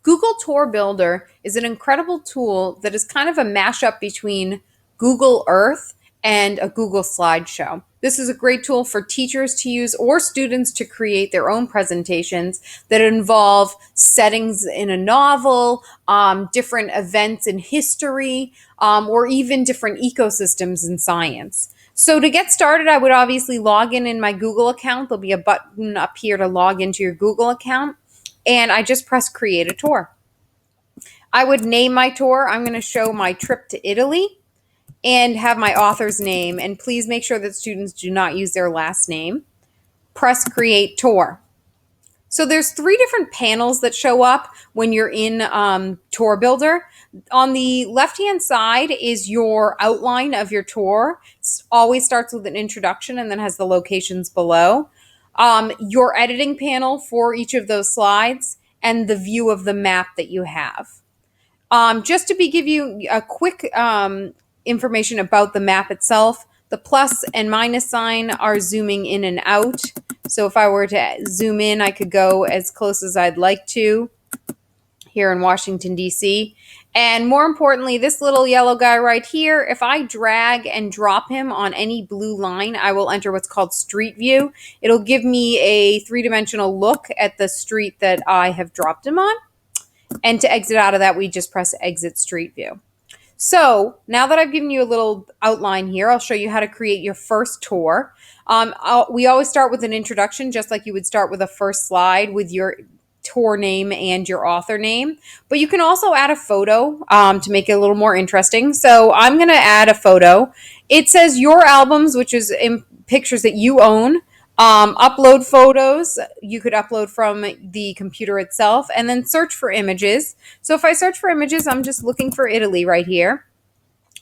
Google Tour Builder is an incredible tool that is kind of a mashup between Google Earth and a Google slideshow. This is a great tool for teachers to use or students to create their own presentations that involve settings in a novel, different events in history, or even different ecosystems in science. So to get started, I would obviously log in my Google account. There'll be a button up here to log into your Google account. And I just press create a tour. I would name my tour. I'm going to show my trip to Italy and have my author's name. And please make sure that students do not use their last name. Press create tour. So there's 3 different panels that show up when you're in Tour Builder. On the left-hand side is your outline of your tour. It always starts with an introduction and then has the locations below. Your editing panel for each of those slides, and the view of the map that you have. Just to give you a quick information about the map itself, the plus and minus sign are zooming in and out. So if I were to zoom in, I could go as close as I'd like to here in Washington, D.C. And more importantly, this little yellow guy right here, if I drag and drop him on any blue line, I will enter what's called Street View. It'll give me a 3-dimensional look at the street that I have dropped him on. And to exit out of that, we just press Exit Street View. So now that I've given you a little outline here, I'll show you how to create your first tour. We always start with an introduction, just like you would start with a first slide with your tour name and your author name. But you can also add a photo to make it a little more interesting. So I'm going to add a photo. It says your albums, which is in pictures that you own. Upload photos. You could upload from the computer itself, and then search for images. So if I search for images, I'm just looking for Italy right here.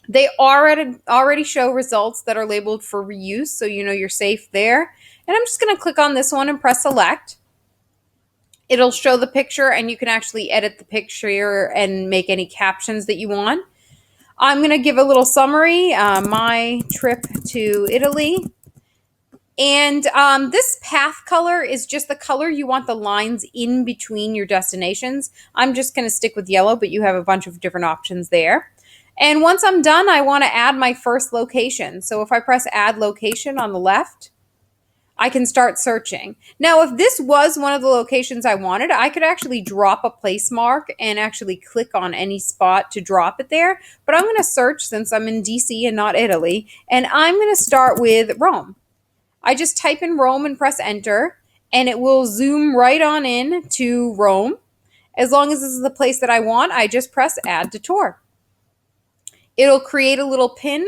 They already show results that are labeled for reuse, so you know you're safe there. And I'm just going to click on this one and press select. It'll show the picture, and you can actually edit the picture and make any captions that you want. I'm going to give a little summary. My trip to Italy. And this path color is just the color you want the lines in between your destinations. I'm just going to stick with yellow, but you have a bunch of different options there. And once I'm done, I want to add my first location. So if I press add location on the left, I can start searching. Now, if this was one of the locations I wanted, I could actually drop a place mark and actually click on any spot to drop it there. But I'm going to search since I'm in DC and not Italy. And I'm going to start with Rome. I just type in Rome and press enter, and it will zoom right on in to Rome. As long as this is the place that I want, I just press add to tour. It'll create a little pin,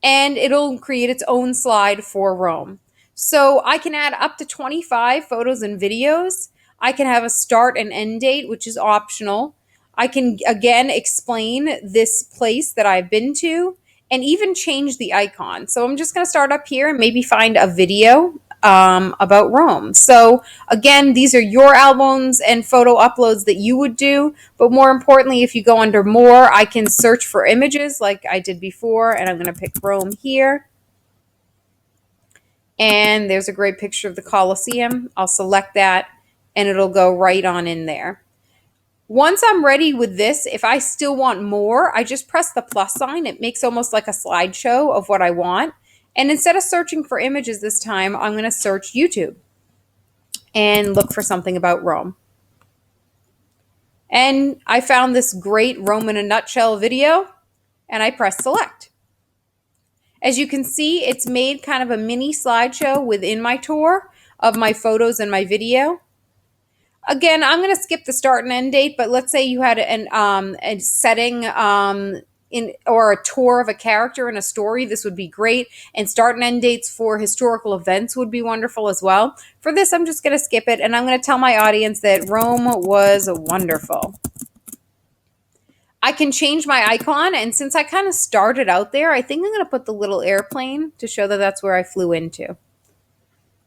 and it'll create its own slide for Rome. So I can add up to 25 photos and videos. I can have a start and end date, which is optional. I can, again, explain this place that I've been to, and even change the icon. So I'm just going to start up here and maybe find a video about Rome. So again, these are your albums and photo uploads that you would do. But more importantly, if you go under more, I can search for images like I did before. And I'm going to pick Rome here. And there's a great picture of the Colosseum. I'll select that and it'll go right on in there. Once I'm ready with this, if I still want more, I just press the plus sign. It makes almost like a slideshow of what I want. And instead of searching for images this time, I'm going to search YouTube and look for something about Rome. And I found this great Rome in a nutshell video, and I press select. As you can see, it's made kind of a mini slideshow within my tour of my photos and my video. Again, I'm going to skip the start and end date, but let's say you had a setting or a tour of a character in a story. This would be great. And start and end dates for historical events would be wonderful as well. For this, I'm just going to skip it, and I'm going to tell my audience that Rome was wonderful. I can change my icon, and since I kind of started out there, I think I'm going to put the little airplane to show that that's where I flew into.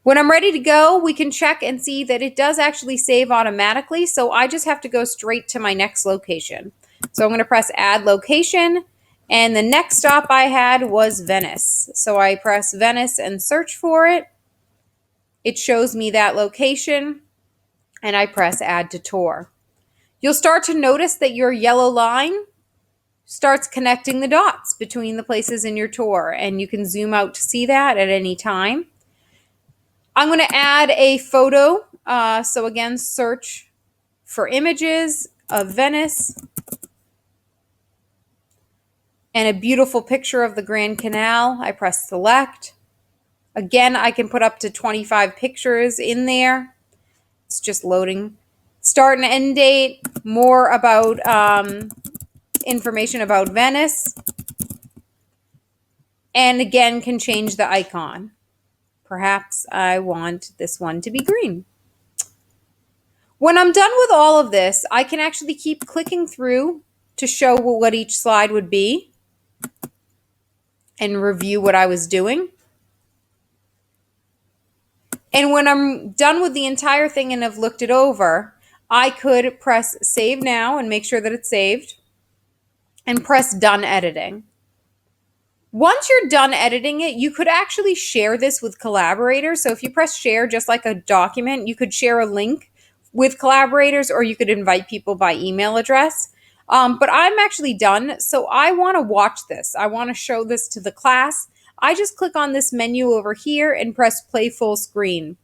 When I'm ready to go, we can check and see that it does actually save automatically, so I just have to go straight to my next location. So I'm going to press add location, and the next stop I had was Venice. So I press Venice and search for it. It shows me that location, and I press add to tour. You'll start to notice that your yellow line starts connecting the dots between the places in your tour, and you can zoom out to see that at any time. I'm going to add a photo. So again, search for images of Venice and a beautiful picture of the Grand Canal. I press select. Again, I can put up to 25 pictures in there. It's just loading. Start and end date, more about information about Venice. And again, can change the icon. Perhaps I want this one to be green. When I'm done with all of this, I can actually keep clicking through to show what each slide would be and review what I was doing. And when I'm done with the entire thing and have looked it over, I could press save now and make sure that it's saved and press done editing. Once you're done editing it, you could actually share this with collaborators. So if you press share, just like a document, you could share a link with collaborators, or you could invite people by email address. But I'm actually done. So I want to watch this. I want to show this to the class. I just click on this menu over here and press play full screen.